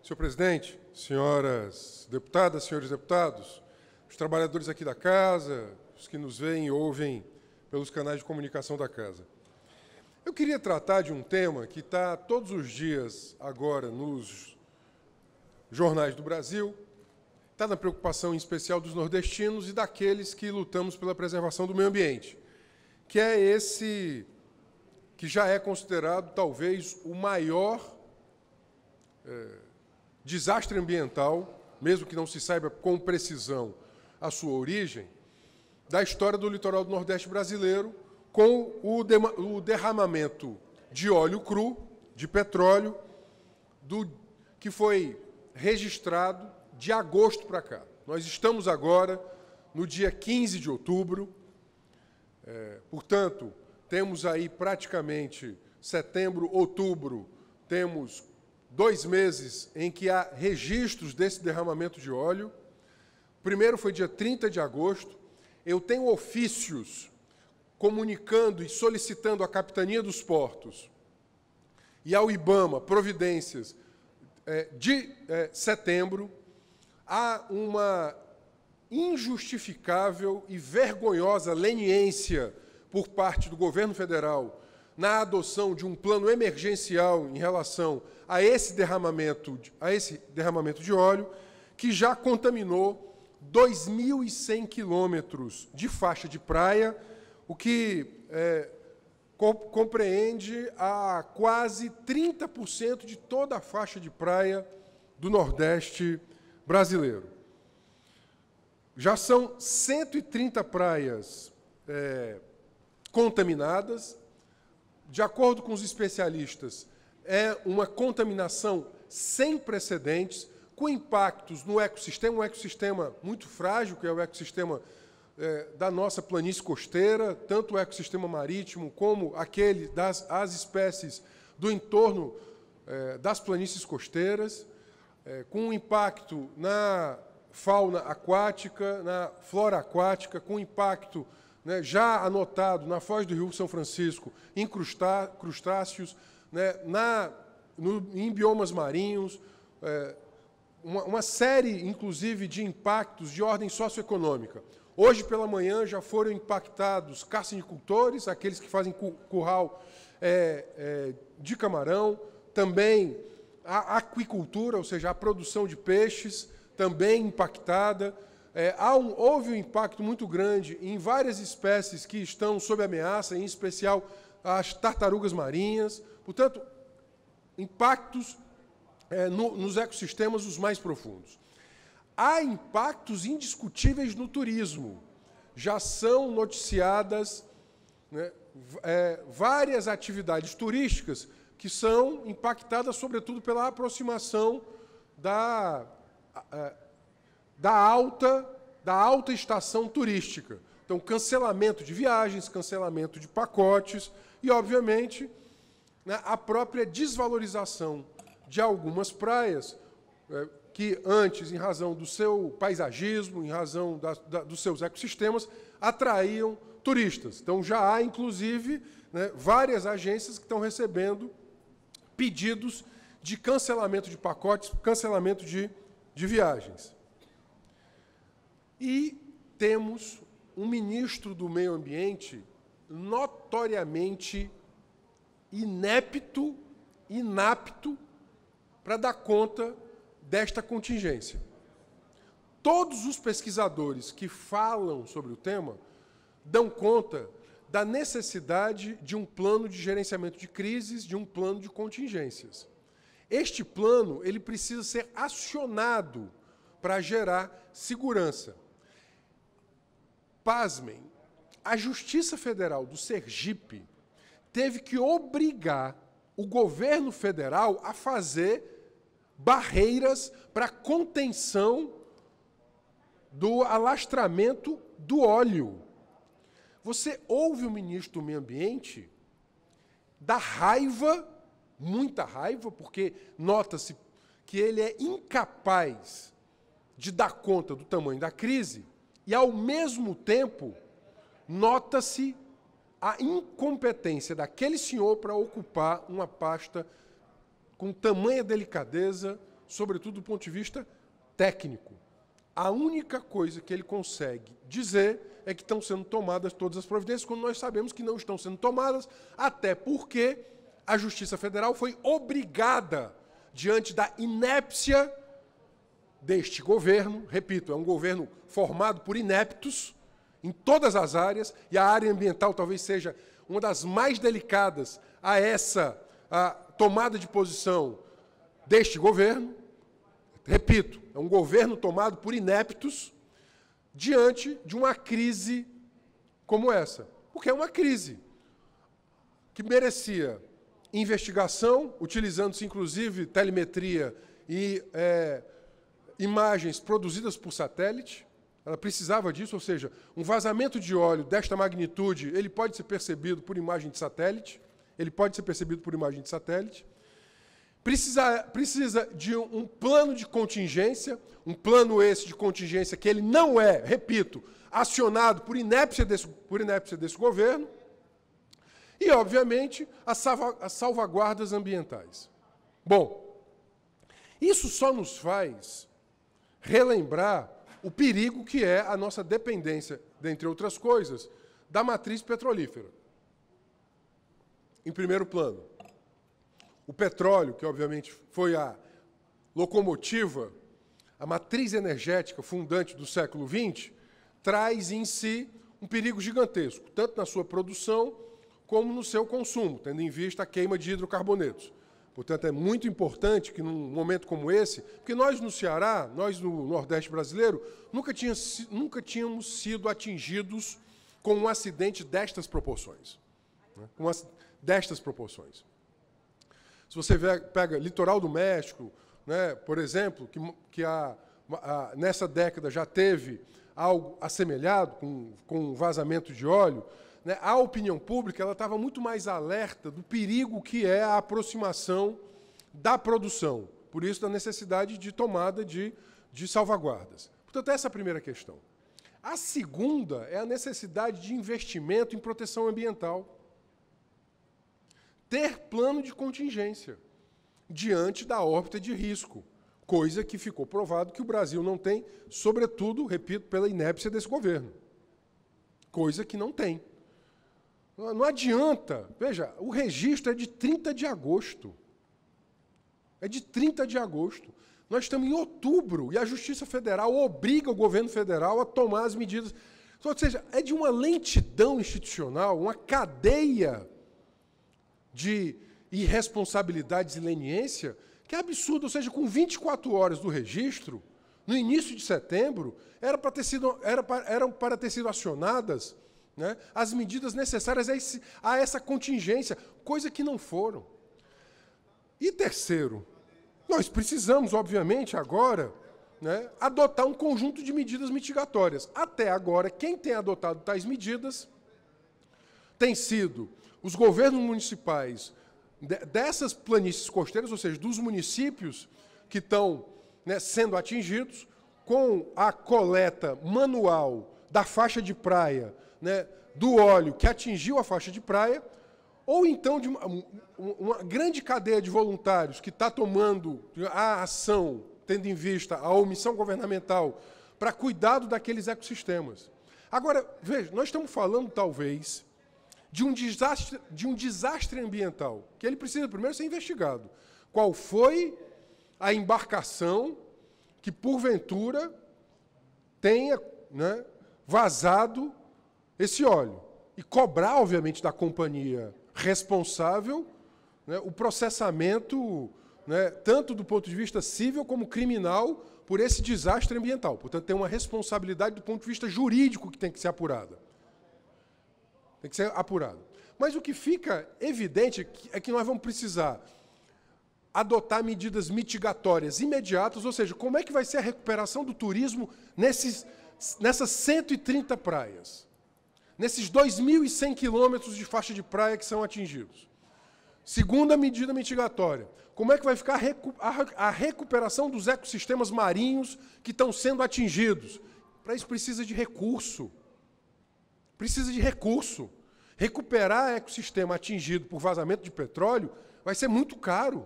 Senhor presidente, senhoras deputadas, senhores deputados, os trabalhadores aqui da casa, os que nos veem e ouvem pelos canais de comunicação da casa. Eu queria tratar de um tema que está todos os dias agora nos jornais do Brasil, está na preocupação em especial dos nordestinos e daqueles que lutamos pela preservação do meio ambiente, que é esse que já é considerado talvez o maior desastre ambiental, mesmo que não se saiba com precisão a sua origem, da história do litoral do Nordeste brasileiro, com o derramamento de óleo cru, de petróleo, que foi registrado de agosto para cá. Nós estamos agora no dia 15 de outubro, portanto, temos aí praticamente setembro, outubro, temos 2 meses em que há registros desse derramamento de óleo. O primeiro foi dia 30 de agosto. Eu tenho ofícios comunicando e solicitando à Capitania dos Portos e ao IBAMA providências de setembro. Há uma injustificável e vergonhosa leniência por parte do governo federal na adoção de um plano emergencial em relação a esse derramamento de óleo, que já contaminou 2.100 quilômetros de faixa de praia, o que compreende a quase 30% de toda a faixa de praia do Nordeste brasileiro. Já são 130 praias contaminadas. De acordo com os especialistas, é uma contaminação sem precedentes, com impactos no ecossistema, um ecossistema muito frágil, que é o ecossistema da nossa planície costeira, tanto o ecossistema marítimo como aquele das espécies do entorno das planícies costeiras, com impacto na fauna aquática, na flora aquática, com impacto já anotado na foz do Rio São Francisco em crustáceos, em biomas marinhos, uma série, inclusive, de impactos de ordem socioeconômica. Hoje, pela manhã, já foram impactados carcinicultores, aqueles que fazem curral de camarão, também a aquicultura, ou seja, a produção de peixes, também impactada. Houve um impacto muito grande em várias espécies que estão sob ameaça, em especial as tartarugas marinhas. Portanto, impactos nos ecossistemas os mais profundos. Há impactos indiscutíveis no turismo. Já são noticiadas várias atividades turísticas que são impactadas, sobretudo, pela aproximação da alta estação turística. Então, cancelamento de viagens, cancelamento de pacotes e, obviamente, a própria desvalorização de algumas praias que antes, em razão do seu paisagismo, em razão dos seus ecossistemas, atraíam turistas. Então, já há, inclusive, várias agências que estão recebendo pedidos de cancelamento de pacotes, cancelamento de viagens. E temos um ministro do Meio Ambiente notoriamente inepto, inapto para dar conta desta contingência. Todos os pesquisadores que falam sobre o tema dão conta da necessidade de um plano de gerenciamento de crises, de um plano de contingências. Este plano ele precisa ser acionado para gerar segurança. Pasmem, a Justiça Federal do Sergipe teve que obrigar o governo federal a fazer barreiras para contenção do alastramento do óleo. Você ouve o ministro do Meio Ambiente da raiva, muita raiva, porque nota-se que ele é incapaz de dar conta do tamanho da crise e, ao mesmo tempo, nota-se a incompetência daquele senhor para ocupar uma pasta com tamanha delicadeza, sobretudo do ponto de vista técnico. A única coisa que ele consegue dizer é que estão sendo tomadas todas as providências, quando nós sabemos que não estão sendo tomadas, até porque a Justiça Federal foi obrigada, diante da inépcia deste governo, repito, é um governo formado por ineptos em todas as áreas, e a área ambiental talvez seja uma das mais delicadas a essa tomada de posição deste governo. Repito, é um governo tomado por ineptos diante de uma crise como essa. Porque é uma crise que merecia investigação, utilizando-se, inclusive, telemetria e imagens produzidas por satélite. Ela precisava disso, ou seja, um vazamento de óleo desta magnitude, ele pode ser percebido por imagem de satélite. Ele pode ser percebido por imagem de satélite. Precisa de um plano de contingência, um plano esse de contingência que ele não é, repito, acionado por inépcia desse governo, e, obviamente, as salvaguardas ambientais. Bom, isso só nos faz relembrar o perigo que é a nossa dependência, dentre outras coisas, da matriz petrolífera. Em primeiro plano, o petróleo, que obviamente foi a locomotiva, a matriz energética fundante do século XX, traz em si um perigo gigantesco, tanto na sua produção como no seu consumo, tendo em vista a queima de hidrocarbonetos. Portanto, é muito importante que, num momento como esse, porque nós no Ceará, nós no Nordeste brasileiro, nunca tínhamos sido atingidos com um acidente destas proporções. Destas proporções. Se você pega litoral do México, né, por exemplo, que nessa década já teve algo assemelhado com vazamento de óleo, né, a opinião pública ela estava muito mais alerta do perigo que é a aproximação da produção. Por isso, da necessidade de tomada de salvaguardas. Portanto, essa é a primeira questão. A segunda é a necessidade de investimento em proteção ambiental. Ter plano de contingência diante da órbita de risco, coisa que ficou provado que o Brasil não tem, sobretudo, repito, pela inépcia desse governo. Coisa que não tem. Não adianta. Veja, o registro é de 30 de agosto. É de 30 de agosto. Nós estamos em outubro e a Justiça Federal obriga o governo federal a tomar as medidas. Ou seja, é de uma lentidão institucional, uma cadeia de irresponsabilidades e leniência, que é absurdo. Ou seja, com 24 horas do registro, no início de setembro, eram para ter sido acionadas, né, as medidas necessárias a essa contingência, coisa que não foram. E terceiro, nós precisamos, obviamente, agora, né, adotar um conjunto de medidas mitigatórias. Até agora, quem tem adotado tais medidas tem sido os governos municipais dessas planícies costeiras, ou seja, dos municípios que estão, né, sendo atingidos, com a coleta manual da faixa de praia, né, do óleo que atingiu a faixa de praia, ou então de uma grande cadeia de voluntários que está tomando a ação, tendo em vista a omissão governamental, para cuidado daqueles ecossistemas. Agora, veja, nós estamos falando, talvez, de um desastre ambiental, que ele precisa primeiro ser investigado. Qual foi a embarcação que, porventura, tenha, né, vazado esse óleo? E cobrar, obviamente, da companhia responsável, né, o processamento, né, tanto do ponto de vista civil como criminal, por esse desastre ambiental. Portanto, tem uma responsabilidade do ponto de vista jurídico que tem que ser apurada. Tem que ser apurado. Mas o que fica evidente é que nós vamos precisar adotar medidas mitigatórias imediatas, ou seja, como é que vai ser a recuperação do turismo nessas 130 praias, nesses 2.100 quilômetros de faixa de praia que são atingidos. Segunda medida mitigatória, como é que vai ficar a recuperação dos ecossistemas marinhos que estão sendo atingidos? Para isso precisa de recurso. Precisa de recurso. Recuperar ecossistema atingido por vazamento de petróleo vai ser muito caro.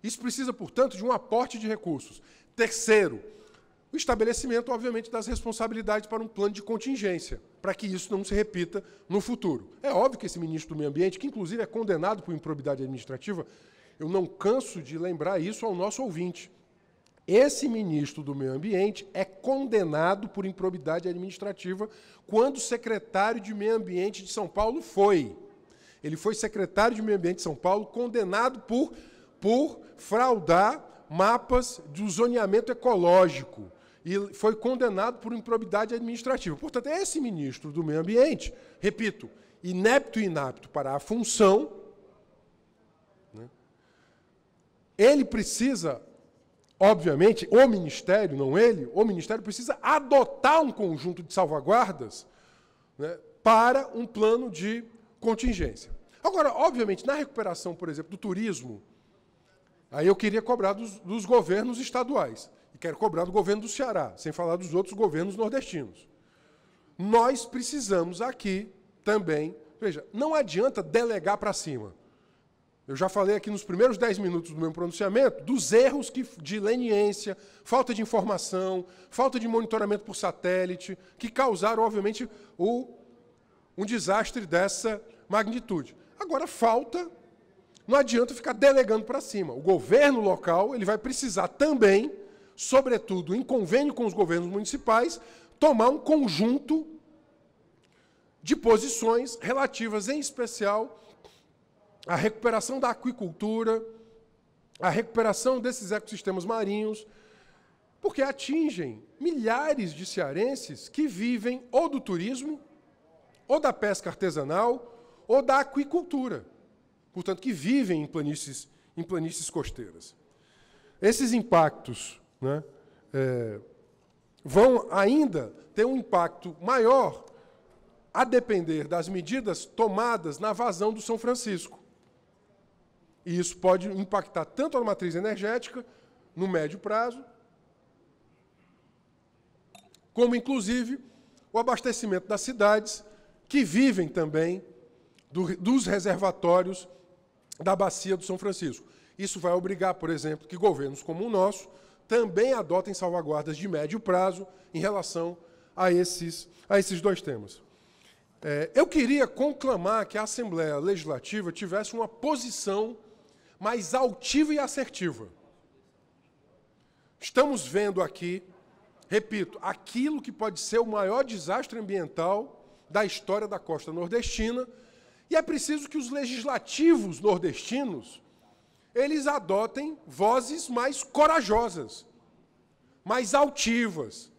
Isso precisa, portanto, de um aporte de recursos. Terceiro, o estabelecimento, obviamente, das responsabilidades para um plano de contingência, para que isso não se repita no futuro. É óbvio que esse ministro do Meio Ambiente, que inclusive é condenado por improbidade administrativa, eu não canso de lembrar isso ao nosso ouvinte. Esse ministro do Meio Ambiente é condenado por improbidade administrativa quando secretário de Meio Ambiente de São Paulo foi. Ele foi secretário de Meio Ambiente de São Paulo, condenado por fraudar mapas de zoneamento ecológico. E foi condenado por improbidade administrativa. Portanto, esse ministro do Meio Ambiente, repito, inepto e inapto para a função, né, ele precisa, obviamente, o Ministério, não ele, o Ministério precisa adotar um conjunto de salvaguardas, né, para um plano de contingência. Agora, obviamente, na recuperação, por exemplo, do turismo, aí eu queria cobrar dos governos estaduais. E quero cobrar do governo do Ceará, sem falar dos outros governos nordestinos. Nós precisamos aqui também... Veja, não adianta delegar para cima. Eu já falei aqui nos primeiros 10 minutos do meu pronunciamento dos erros de leniência, falta de informação, falta de monitoramento por satélite, que causaram, obviamente, um desastre dessa magnitude. Agora, não adianta ficar delegando para cima. O governo local ele vai precisar também, sobretudo em convênio com os governos municipais, tomar um conjunto de posições relativas, em especial, à recuperação da aquicultura, à recuperação desses ecossistemas marinhos, porque atingem milhares de cearenses que vivem ou do turismo, ou da pesca artesanal, ou da aquicultura. Portanto, que vivem em planícies costeiras. Esses impactos, né, vão ainda ter um impacto maior a depender das medidas tomadas na vazão do São Francisco. E isso pode impactar tanto a matriz energética, no médio prazo, como, inclusive, o abastecimento das cidades, que vivem também dos reservatórios da bacia do São Francisco. Isso vai obrigar, por exemplo, que governos como o nosso também adotem salvaguardas de médio prazo em relação a esses dois temas. Eu queria conclamar que a Assembleia Legislativa tivesse uma posição mais altiva e assertiva. Estamos vendo aqui, repito, aquilo que pode ser o maior desastre ambiental da história da costa nordestina, e é preciso que os legislativos nordestinos eles adotem vozes mais corajosas, mais altivas,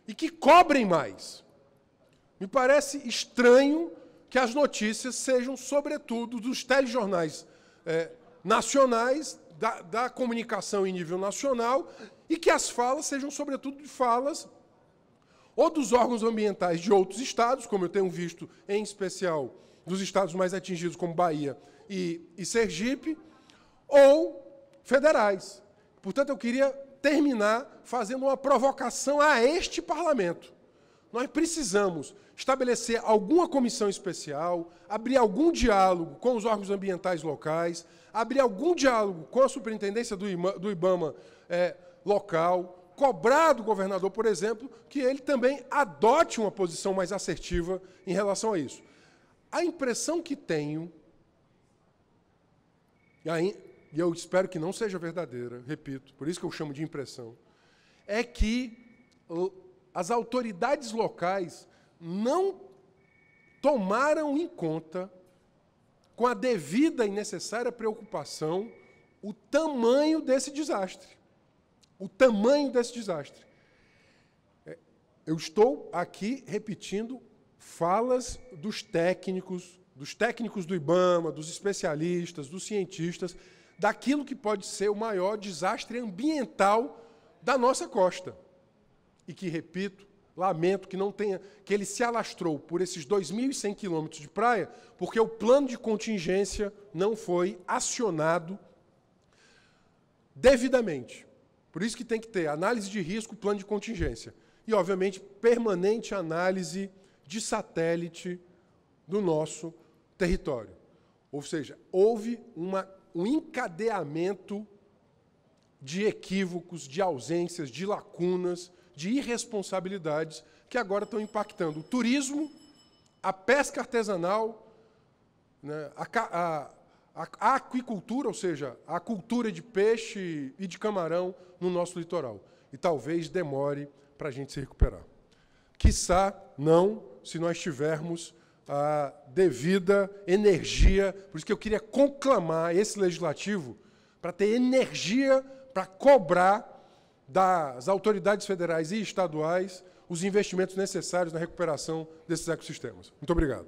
e que cobrem mais. Me parece estranho que as notícias sejam, sobretudo, dos telejornais nacionais, da comunicação em nível nacional, e que as falas sejam, sobretudo, de falas ou dos órgãos ambientais de outros estados, como eu tenho visto, em especial, dos estados mais atingidos, como Bahia e Sergipe, ou federais. Portanto, eu queria terminar fazendo uma provocação a este parlamento. Nós precisamos estabelecer alguma comissão especial, abrir algum diálogo com os órgãos ambientais locais, abrir algum diálogo com a superintendência do IBAMA local, cobrar do governador, por exemplo, que ele também adote uma posição mais assertiva em relação a isso. A impressão que tenho, e eu espero que não seja verdadeira, repito, por isso que eu chamo de impressão, é que as autoridades locais não tomaram em conta, com a devida e necessária preocupação, o tamanho desse desastre. O tamanho desse desastre. Eu estou aqui repetindo falas dos técnicos do IBAMA, dos especialistas, dos cientistas, daquilo que pode ser o maior desastre ambiental da nossa costa. E que, repito, lamento que ele se alastrou por esses 2.100 quilômetros de praia, porque o plano de contingência não foi acionado devidamente. Por isso que tem que ter análise de risco, plano de contingência. E, obviamente, permanente análise de satélite do nosso território. Ou seja, houve uma um encadeamento de equívocos, de ausências, de lacunas, de irresponsabilidades que agora estão impactando o turismo, a pesca artesanal, né, a aquicultura, ou seja, a cultura de peixe e de camarão no nosso litoral. E talvez demore para a gente se recuperar. Quiçá não, se nós tivermos a devida energia. Por isso que eu queria conclamar esse legislativo para ter energia para cobrar das autoridades federais e estaduais os investimentos necessários na recuperação desses ecossistemas. Muito obrigado.